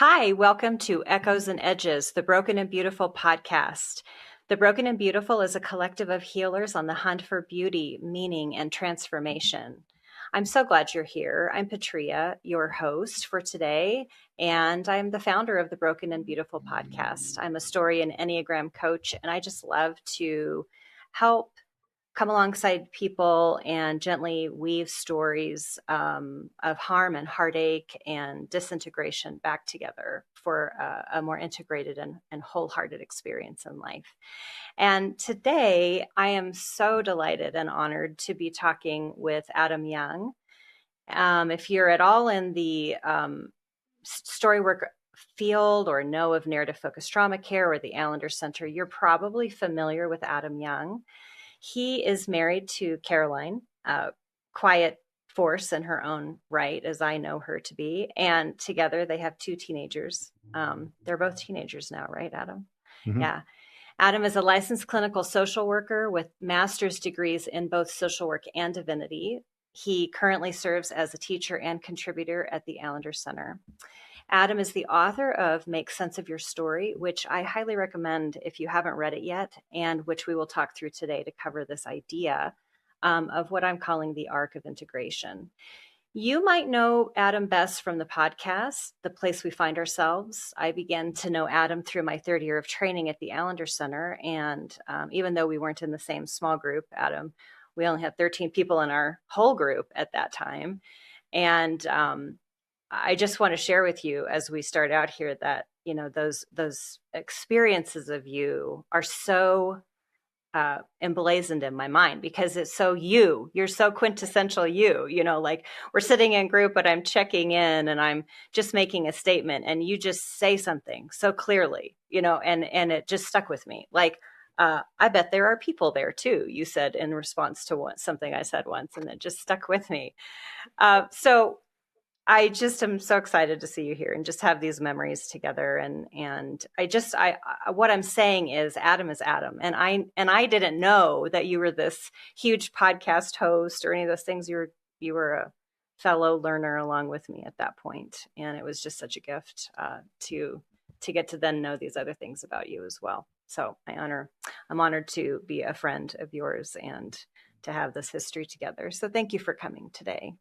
Hi, welcome to Echoes and Edges, the Broken and Beautiful podcast. The Broken and Beautiful is a collective of healers on the hunt for beauty, meaning, and transformation. I'm so glad you're here. I'm Patria, your host for today, and I'm the founder of the Broken and Beautiful podcast. I'm a story and Enneagram coach, and I just love to help come alongside people and gently weave stories of harm and heartache and disintegration back together for a more integrated and wholehearted experience in life. And today, I am so delighted and honored to be talking with Adam Young. If you're at all in the story work field or know of narrative focused trauma care or the Allender Center, you're probably familiar with Adam Young. He is married to Caroline, a quiet force in her own right, as I know her to be. And together they have two teenagers. They're both teenagers now, right, Adam? Mm-hmm. Yeah. Adam is a licensed clinical social worker with master's degrees in both social work and divinity. He currently serves as a teacher and contributor at the Allender Center. Adam is the author of Make Sense of Your Story, which I highly recommend if you haven't read it yet, and which we will talk through today to cover this idea of what I'm calling the arc of integration. You might know Adam best from the podcast, The Place We Find Ourselves. I began to know Adam through my third year of training at the Allender Center. And even though we weren't in the same small group, Adam, we only had 13 people in our whole group at that time. And I just want to share with you as we start out here that, you know, those experiences of you are so emblazoned in my mind because it's so you're so quintessential you know, like we're sitting in group, but I'm checking in and I'm just making a statement and you just say something so clearly, you know, and it just stuck with me. Like, I bet there are people there too, you said in response to something I said once, and it just stuck with me. So I just am so excited to see you here and just have these memories together. And what I'm saying is Adam is Adam. And I didn't know that you were this huge podcast host or any of those things. You were a fellow learner along with me at that point. And it was just such a gift to get to then know these other things about you as well. So I'm honored to be a friend of yours and to have this history together. So thank you for coming today.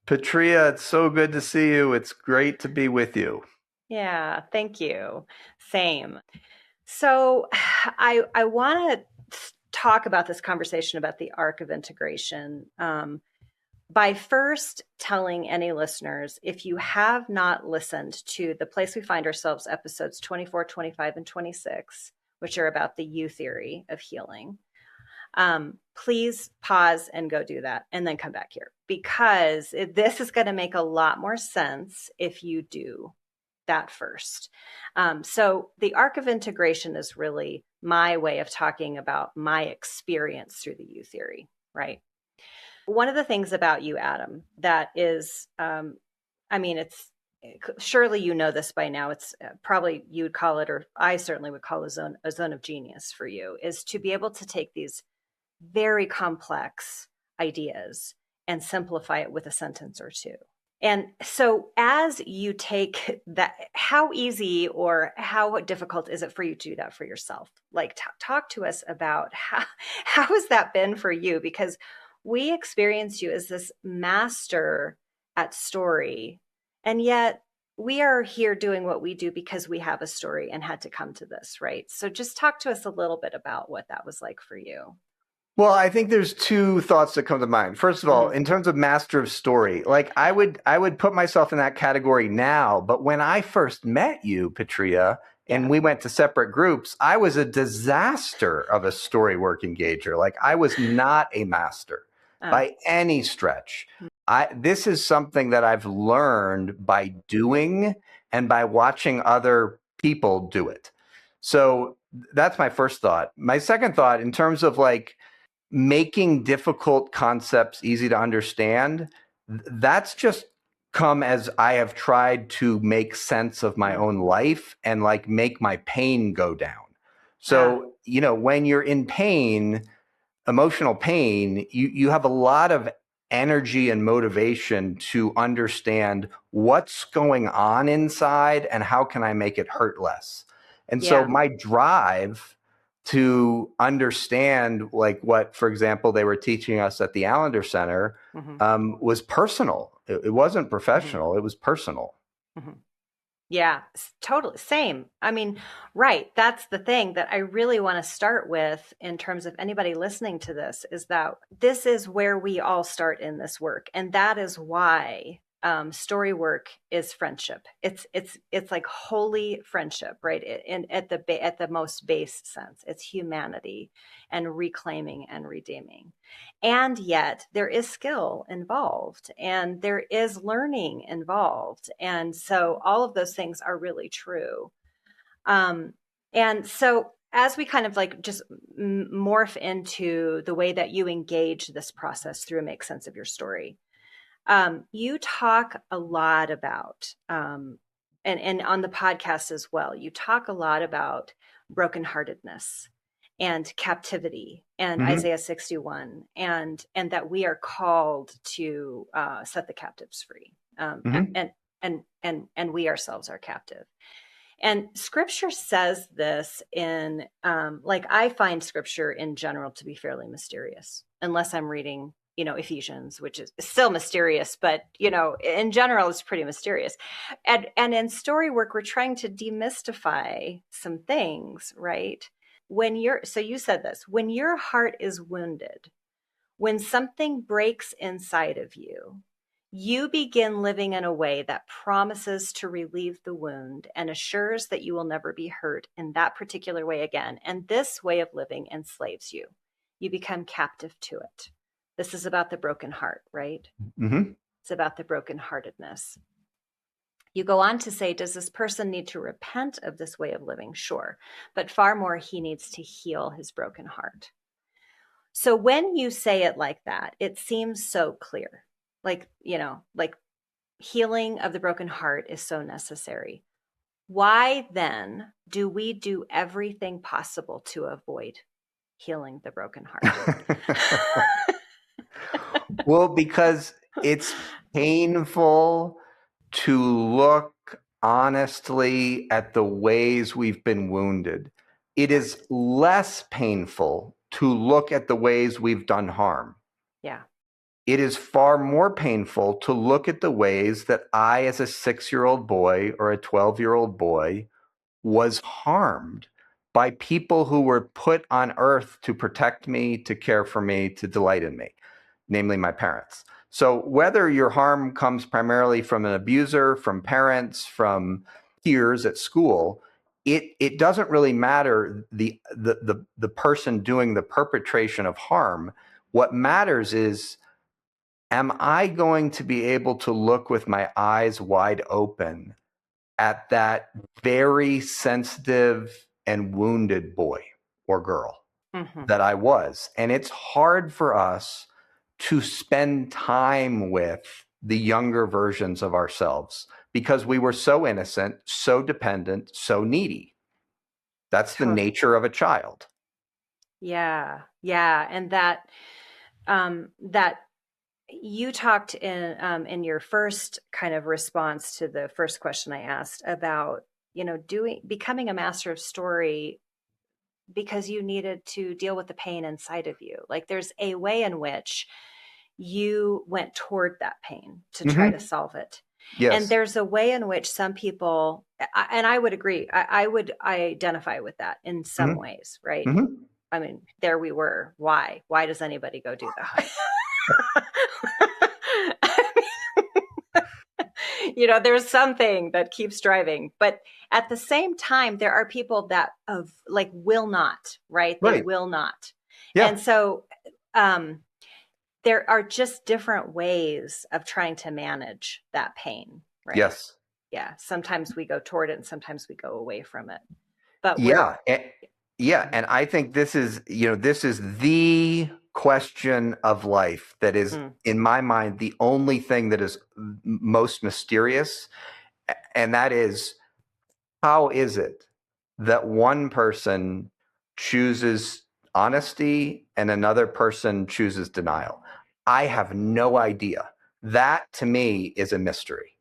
Patria, it's so good to see you. It's great to be with you. Yeah, thank you. Same. So I want to talk about this conversation about the arc of integration by first telling any listeners, if you have not listened to The Place We Find Ourselves episodes 24, 25, and 26, which are about the U theory of healing, please pause and go do that and then come back here because this is going to make a lot more sense if you do that first. So the arc of integration is really my way of talking about my experience through the U theory, right? One of the things about you, Adam, that is, it's surely you know this by now. It's probably you would call it, or I certainly would call a zone of genius for you, is to be able to take these very complex ideas and simplify it with a sentence or two. And so as you take that, how easy or how difficult is it for you to do that for yourself? Like talk to us about how has that been for you? Because we experience you as this master at story, and yet we are here doing what we do because we have a story and had to come to this, right? So just talk to us a little bit about what that was like for you. Well, I think there's two thoughts that come to mind. First of all, in terms of master of story, like I would put myself in that category now. But when I first met you, Patria, and we went to separate groups, I was a disaster of a story work engager. Like I was not a master by any stretch. This is something that I've learned by doing and by watching other people do it. So that's my first thought. My second thought, in terms of like making difficult concepts easy to understand, that's just come as I have tried to make sense of my own life and like make my pain go down. So, you know, when you're in pain, emotional pain, you have a lot of energy and motivation to understand what's going on inside and how can I make it hurt less. And so Yeah. my drive to understand, like what, for example, they were teaching us at the Allender Center, was personal. It wasn't professional. It was personal. Yeah, totally. Same. I mean, right. That's the thing that I really want to start with in terms of anybody listening to this, is that this is where we all start in this work. And that is why story work is friendship. It's like holy friendship, right? At the most base sense, it's humanity and reclaiming and redeeming. And yet there is skill involved and there is learning involved. And so all of those things are really true. And so as we kind of like just morph into the way that you engage this process through Make Sense of Your Story, you talk a lot about, and on the podcast as well, you talk a lot about brokenheartedness and captivity and Isaiah 61, and that we are called to set the captives free, and we ourselves are captive. And scripture says this in, like, I find scripture in general to be fairly mysterious, unless I'm reading, Ephesians, which is still mysterious, but, in general, it's pretty mysterious. And in story work, we're trying to demystify some things, right? So you said this, when your heart is wounded, when something breaks inside of you, you begin living in a way that promises to relieve the wound and assures that you will never be hurt in that particular way again. And this way of living enslaves you. You become captive to it. This is about the broken heart, right? It's about the brokenheartedness. You go on to say, does this person need to repent of this way of living? Sure. But far more, he needs to heal his broken heart. So when you say it like that, it seems so clear. Like, like healing of the broken heart is so necessary. Why then do we do everything possible to avoid healing the broken heart? Well, because it's painful to look honestly at the ways we've been wounded. It is less painful to look at the ways we've done harm. Yeah. It is far more painful to look at the ways that I, as a 6-year-old boy or a 12-year-old boy, was harmed by people who were put on earth to protect me, to care for me, to delight in me, namely my parents. So whether your harm comes primarily from an abuser, from parents, from peers at school, it doesn't really matter the person doing the perpetration of harm. What matters is, am I going to be able to look with my eyes wide open at that very sensitive and wounded boy or girl that I was? And it's hard for us to spend time with the younger versions of ourselves because we were so innocent, so dependent, so needy. That's the nature of a child. Yeah. Yeah. And that you talked in your first kind of response to the first question I asked about, becoming a master of story because you needed to deal with the pain inside of you. Like there's a way in which you went toward that pain to try to solve it. Yes. And there's a way in which some people, and I would agree, I would identify with that in some ways, right? I mean, there we were. Why? Why does anybody go do that? There's something that keeps driving, but at the same time, there are people that will not, right? They will not. Yeah. And so, there are just different ways of trying to manage that pain, right? Yes. Yeah. Sometimes we go toward it and sometimes we go away from it. But and I think this is the question of life that is, in my mind, the only thing that is most mysterious. And that is, how is it that one person chooses honesty and another person chooses denial? I have no idea. That to me is a mystery.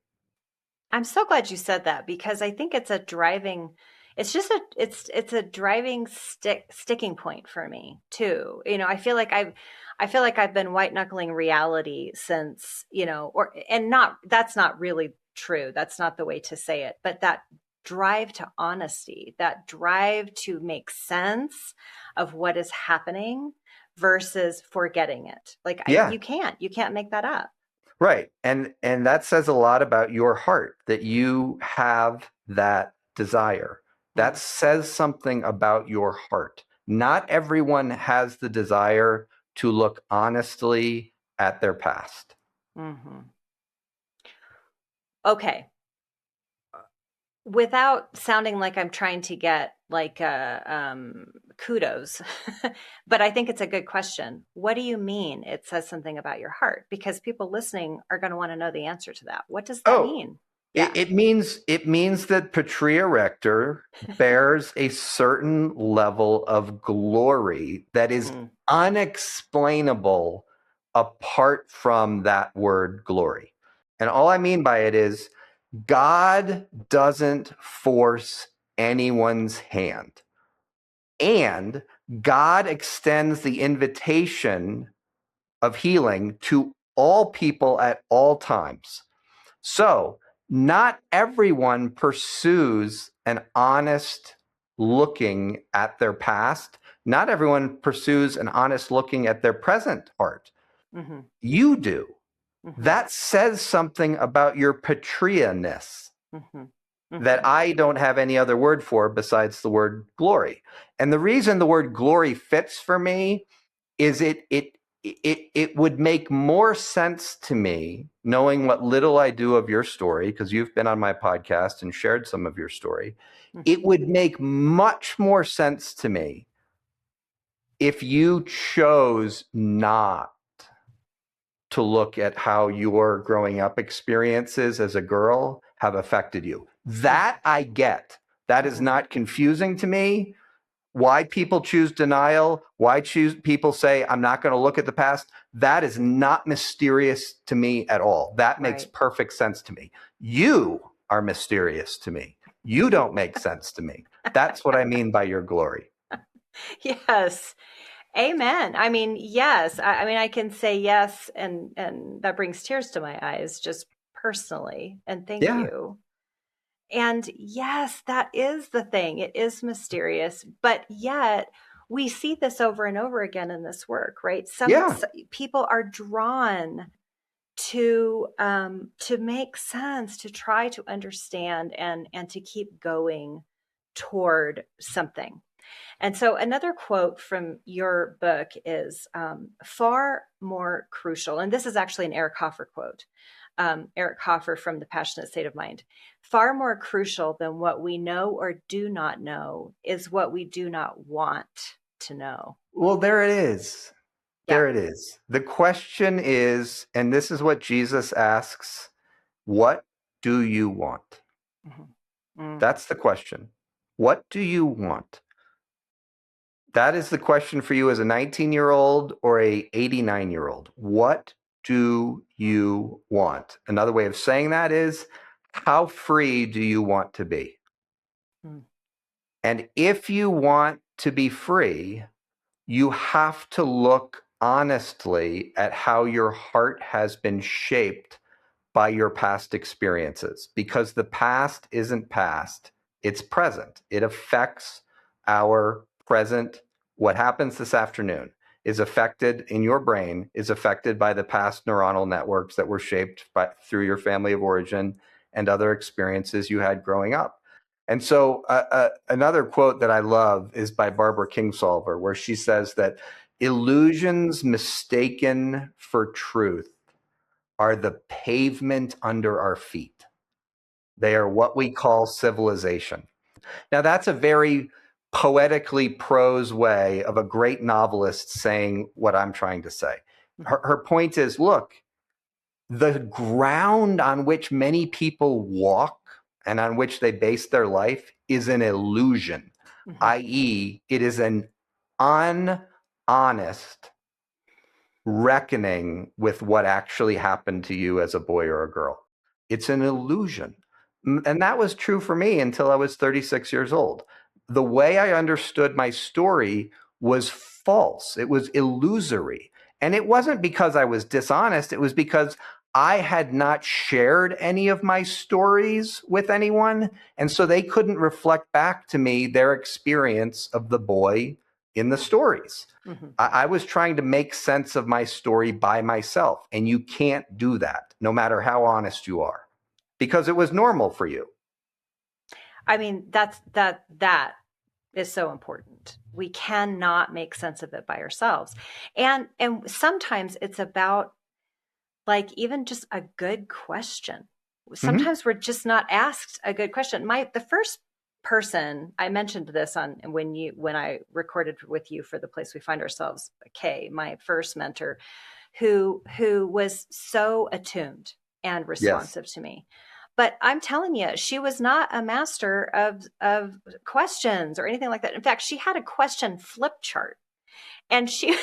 I'm so glad you said that because I think it's a driving it's a driving sticking point for me too. I feel like I've been white knuckling reality since, or and not that's not really true. That's not the way to say it, but that drive to honesty, that drive to make sense of what is happening versus forgetting it. Like Yeah. you can't make that up. Right. And that says a lot about your heart that you have that desire. That Mm, says something about your heart. Not everyone has the desire to look honestly at their past. mhm. Okay. Without sounding like I'm trying to get like kudos, but I think it's a good question. What do you mean it says something about your heart? Because people listening are going to want to know the answer to that. What does that Oh, mean? it, Yeah. it means it means that Patria Rector bears a certain level of glory that is Mm, unexplainable apart from that word glory. And all I mean by it is God doesn't force anyone's hand. And God extends the invitation of healing to all people at all times. So, not everyone pursues an honest looking at their past. Not everyone pursues an honest looking at their present heart. hmm You do. hmm That says something about your Patria-ness hmm that hmm I don't have any other word for besides the word glory. And the reason the word glory fits for me is it would make more sense to me knowing what little I do of your story, because you've been on my podcast and shared some of your story. It hmm would make much more sense to me if you chose not to look at how your growing up experiences as a girl have affected you. That I get. That is hmm not confusing to me. Why people choose denial, why choose people say, I'm not going to look at the past, that is not mysterious to me at all. That makes Right. perfect sense to me. You are mysterious to me. You don't make sense to me. That's what I mean by your glory. Yes. Amen. I mean, yes. I mean, I can say yes, and that brings tears to my eyes, just personally. And thank Yeah. you. And yes, that is the thing. It is mysterious, but yet we see this over and over again in this work, right? Yeah. People are drawn to make sense, to try to understand and to keep going toward something. And so, another quote from your book is far more crucial. And this is actually an Eric Hoffer quote. Eric Hoffer from The Passionate State of Mind. Far more crucial than what we know or do not know is what we do not want to know. Well, there it is. Yeah. There it is. The question is, and this is what Jesus asks, what do you want? Mhm. Mm, That's the question. What do you want? That is the question for you as a 19-year-old or a 89-year-old. What do you want? Another way of saying that is, how free do you want to be? mm, And if you want to be free, you have to look honestly at how your heart has been shaped by your past experiences, because the past isn't past, it's present. It affects our present. What happens this afternoon is affected in your brain, is affected by the past neuronal networks that were shaped through your family of origin and other experiences you had growing up. And so another quote that I love is by Barbara Kingsolver, where she says that illusions mistaken for truth are the pavement under our feet. They are what we call civilization. Now, that's a very poetically prose way of a great novelist saying what I'm trying to say. mhm, Her point is, look, the ground on which many people walk and on which they base their life is an illusion, mhm, i.e., it is an unhonest reckoning with what actually happened to you as a boy or a girl. It's an illusion. And that was true for me until I was 36 years old. The way I understood my story was false. It was illusory. And it wasn't because I was dishonest. It was because I had not shared any of my stories with anyone. And so they couldn't reflect back to me their experience of the boy in the stories. Mm-hmm. I was trying to make sense of my story by myself. And you can't do that, no matter how honest you are, because it was normal for you. I mean, that is so important. We cannot make sense of it by ourselves. And sometimes it's about like even just a good question. Sometimes we're just not asked a good question. The first person I mentioned this on when I recorded with you for The Place We Find Ourselves, Kay, my first mentor, who was so attuned and responsive to me. But I'm telling you, she was not a master of questions or anything like that. In fact, she had a question flip chart, and she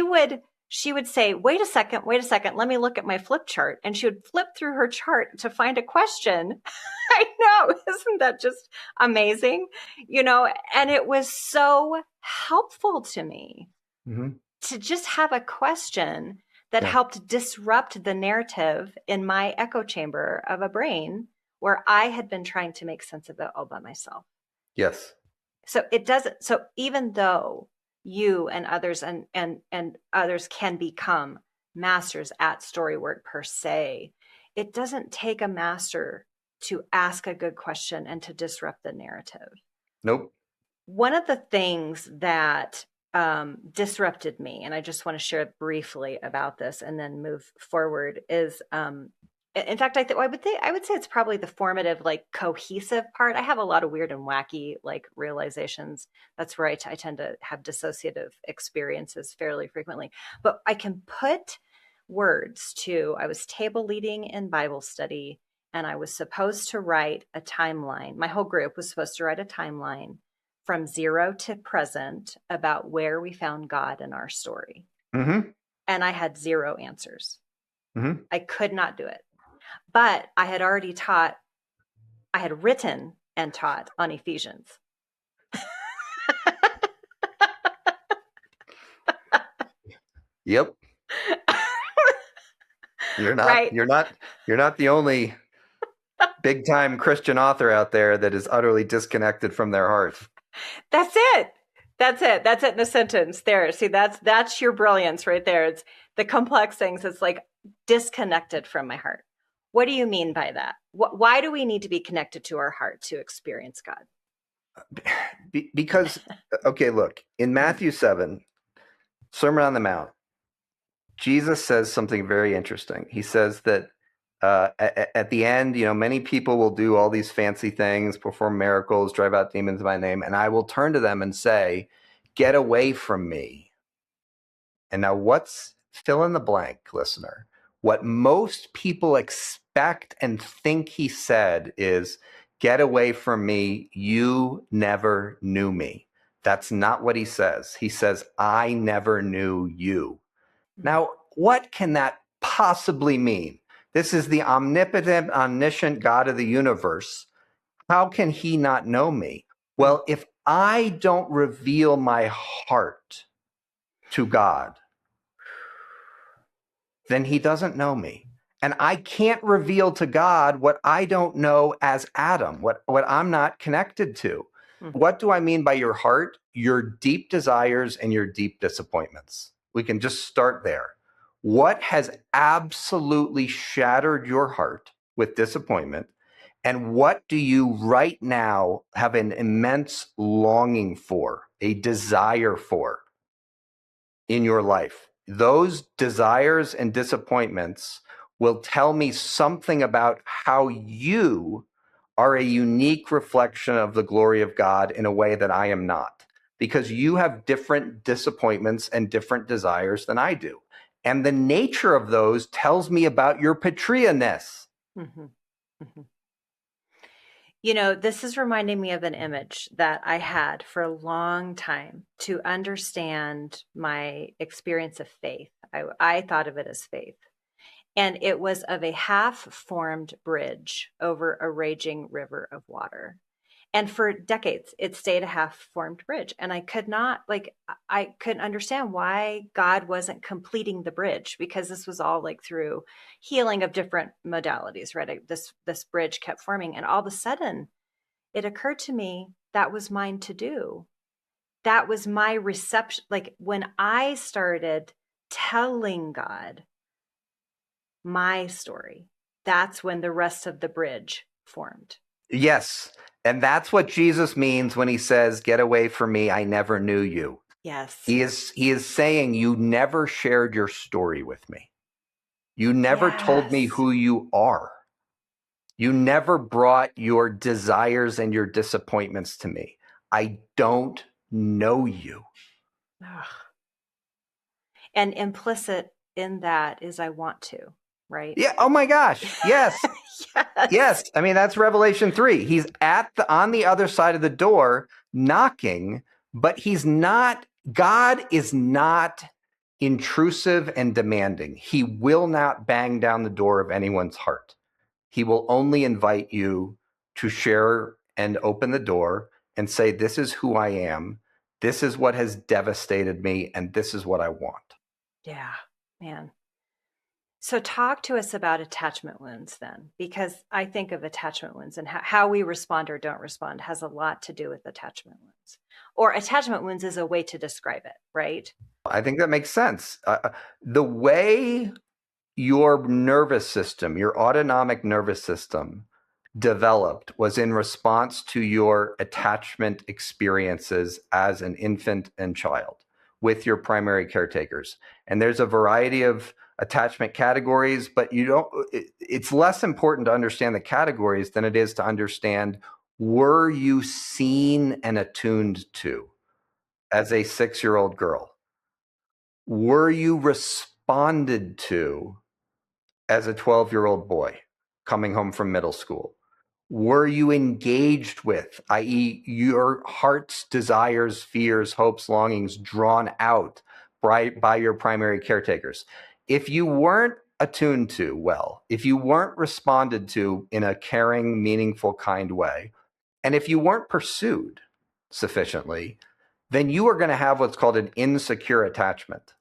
would say, wait a second, let me look at my flip chart. And she would flip through her chart to find a question. I know, isn't that just amazing? And it was so helpful to me to just have a question that helped disrupt the narrative in my echo chamber of a brain where I had been trying to make sense of it all by myself. Yes. So it doesn't, so even though you and others and others can become masters at story work per se, it doesn't take a master to ask a good question and to disrupt the narrative. Nope. One of the things that disrupted me, and I just want to share briefly about this and then move forward, is in fact, I would say it's probably the formative, like cohesive part. I have a lot of weird and wacky like realizations. That's where I tend to have dissociative experiences fairly frequently. But I can put words to, I was table leading in Bible study, and I was supposed to write a timeline. My whole group was supposed to write a timeline from 0 to present about where we found God in our story. Mm-hmm. And I had 0 answers. Mm-hmm. I could not do it. But I had written and taught on Ephesians. Yep. You're not, right. you're not the only big time Christian author out there that is utterly disconnected from their heart. That's it. That's it in a sentence there. See, that's your brilliance right there. It's the complex things. It's like disconnected from my heart. What do you mean by that? Why do we need to be connected to our heart to experience God? Because, okay, look, in Matthew 7, Sermon on the Mount, Jesus says something very interesting. He says that at the end, many people will do all these fancy things, perform miracles, drive out demons in my name, and I will turn to them and say, get away from me. And now what's fill in the blank, listener? What most people expect and think he said is, get away from me, you never knew me. That's not what he says. He says, I never knew you. Now, what can that possibly mean? This is the omnipotent, omniscient God of the universe. How can he not know me? Well, if I don't reveal my heart to God, then he doesn't know me. And I can't reveal to God what I don't know as Adam, what I'm not connected to. What do I mean by your heart? Your deep desires and your deep disappointments. We can just start there. What has absolutely shattered your heart with disappointment? And what do you right now have an immense longing for, a desire for in your life? Those desires and disappointments will tell me something about how you are a unique reflection of the glory of God in a way that I am not, because you have different disappointments and different desires than I do. And the nature of those tells me about your Petria-ness. Mm-hmm. Mm-hmm. This is reminding me of an image that I had for a long time to understand my experience of faith. I thought of it as faith. And it was of a half formed bridge over a raging river of water. And for decades, it stayed a half formed bridge. And I couldn't understand why God wasn't completing the bridge, because this was all like through healing of different modalities, right? This bridge kept forming. And all of a sudden, it occurred to me that was mine to do. That was my reception. Like when I started telling God my story, that's when the rest of the bridge formed. Yes. And that's what Jesus means when he says, "Get away from me, I never knew you." Yes. He is saying, you never shared your story with me. You never told me Yes. who you are. You never brought your desires and your disappointments to me. I don't know you. Ugh. And implicit in that is I want to, right? Yeah. Oh my gosh. Yes. Yes. Yes. I mean, that's Revelation 3. He's on the other side of the door knocking, but God is not intrusive and demanding. He will not bang down the door of anyone's heart. He will only invite you to share and open the door and say, this is who I am. This is what has devastated me. And this is what I want. Yeah, man. So talk to us about attachment wounds then, because I think of attachment wounds and how we respond or don't respond has a lot to do with attachment wounds. Or attachment wounds is a way to describe it, right? I think that makes sense. The way your nervous system, your autonomic nervous system developed was in response to your attachment experiences as an infant and child with your primary caretakers. And there's a variety of attachment categories, but it's less important to understand the categories than it is to understand, were you seen and attuned to as a 6-year-old girl? Were you responded to as a 12-year-old boy coming home from middle school? Were you engaged with, i.e., your heart's desires, fears, hopes, longings drawn out by your primary caretakers? If you weren't attuned to well, if you weren't responded to in a caring, meaningful, kind way, and if you weren't pursued sufficiently, then you are going to have what's called an insecure attachment.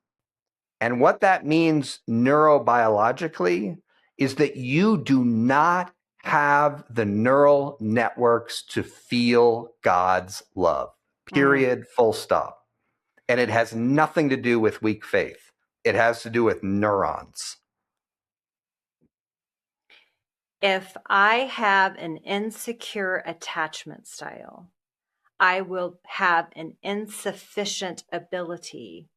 And what that means neurobiologically is that you do not have the neural networks to feel God's love, period, full stop. And it has nothing to do with weak faith. It has to do with neurons. If I have an insecure attachment style, I will have an insufficient ability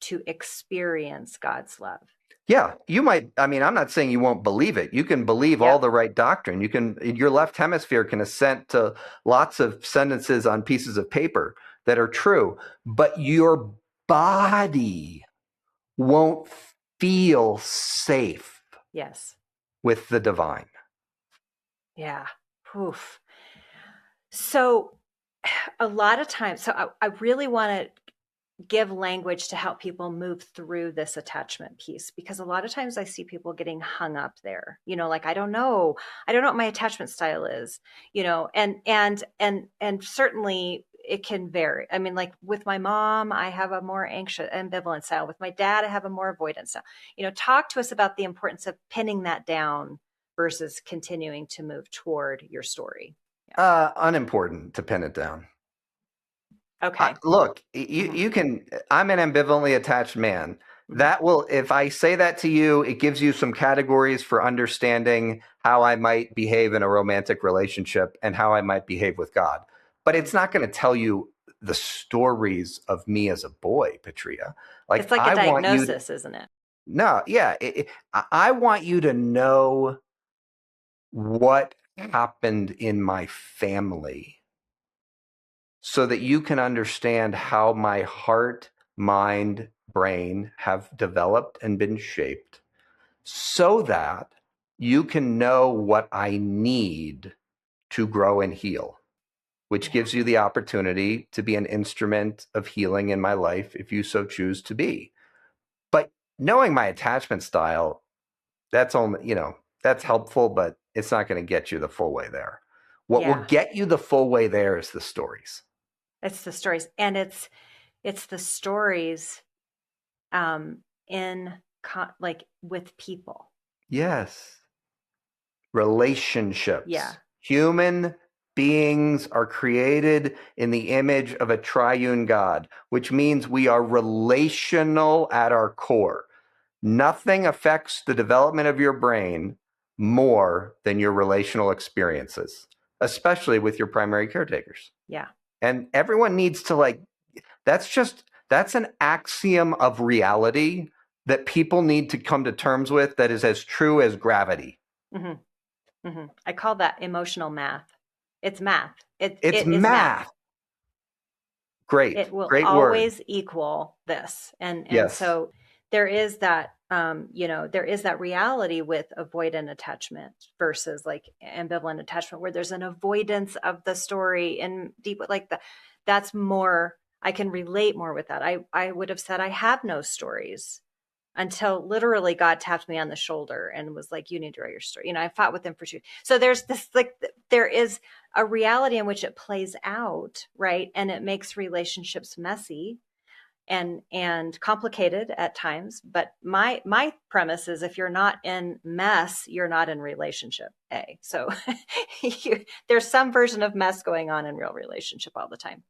to experience God's love. Yeah, you might. I mean, I'm not saying you won't believe it. You can believe all the right doctrine. Your left hemisphere can assent to lots of sentences on pieces of paper that are true, but your body won't feel safe. Yes. With the divine. Yeah. Oof. So a lot of times, I really want to give language to help people move through this attachment piece, because a lot of times I see people getting hung up there, like, I don't know what my attachment style is, and certainly it can vary. I mean, like with my mom, I have a more anxious, ambivalent style. With my dad, I have a more avoidant style. Talk to us about the importance of pinning that down versus continuing to move toward your story. Unimportant to pin it down. Okay. Look, you can. I'm an ambivalently attached man. That will, if I say that to you, it gives you some categories for understanding how I might behave in a romantic relationship and how I might behave with God. But it's not going to tell you the stories of me as a boy, Patria. Like, it's like a diagnosis, isn't it? No, yeah. I want you to know what happened in my family so that you can understand how my heart, mind, brain have developed and been shaped, so that you can know what I need to grow and heal, which Yeah. gives you the opportunity to be an instrument of healing in my life if you so choose to be. But knowing my attachment style, that's only, that's helpful, but it's not going to get you the full way there. What will Yeah. get you the full way there is the stories. It's the stories. And it's the stories in like with people. Yes. Yeah. Relationships. Human beings are created in the image of a triune God, which means we are relational at our core. Nothing affects the development of your brain more than your relational experiences, especially with your primary caretakers. Yeah. And everyone needs to that's an axiom of reality that people need to come to terms with that is as true as gravity. Mm-hmm. Mm-hmm. I call that emotional math. It's math. It's It is math. math. Great. It will Great word. always equal this. And Yes. so there is that there is that reality with avoidant attachment versus like ambivalent attachment, where there's an avoidance of the story and deep, like that's more, I can relate more with that. I would have said I have no stories until literally God tapped me on the shoulder and was like, you need to write your story. I fought with him for two. So there's this, like, there is a reality in which it plays out, right? And it makes relationships messy and complicated at times. But my premise is, if you're not in mess, you're not in relationship. So there's some version of mess going on in real relationship all the time.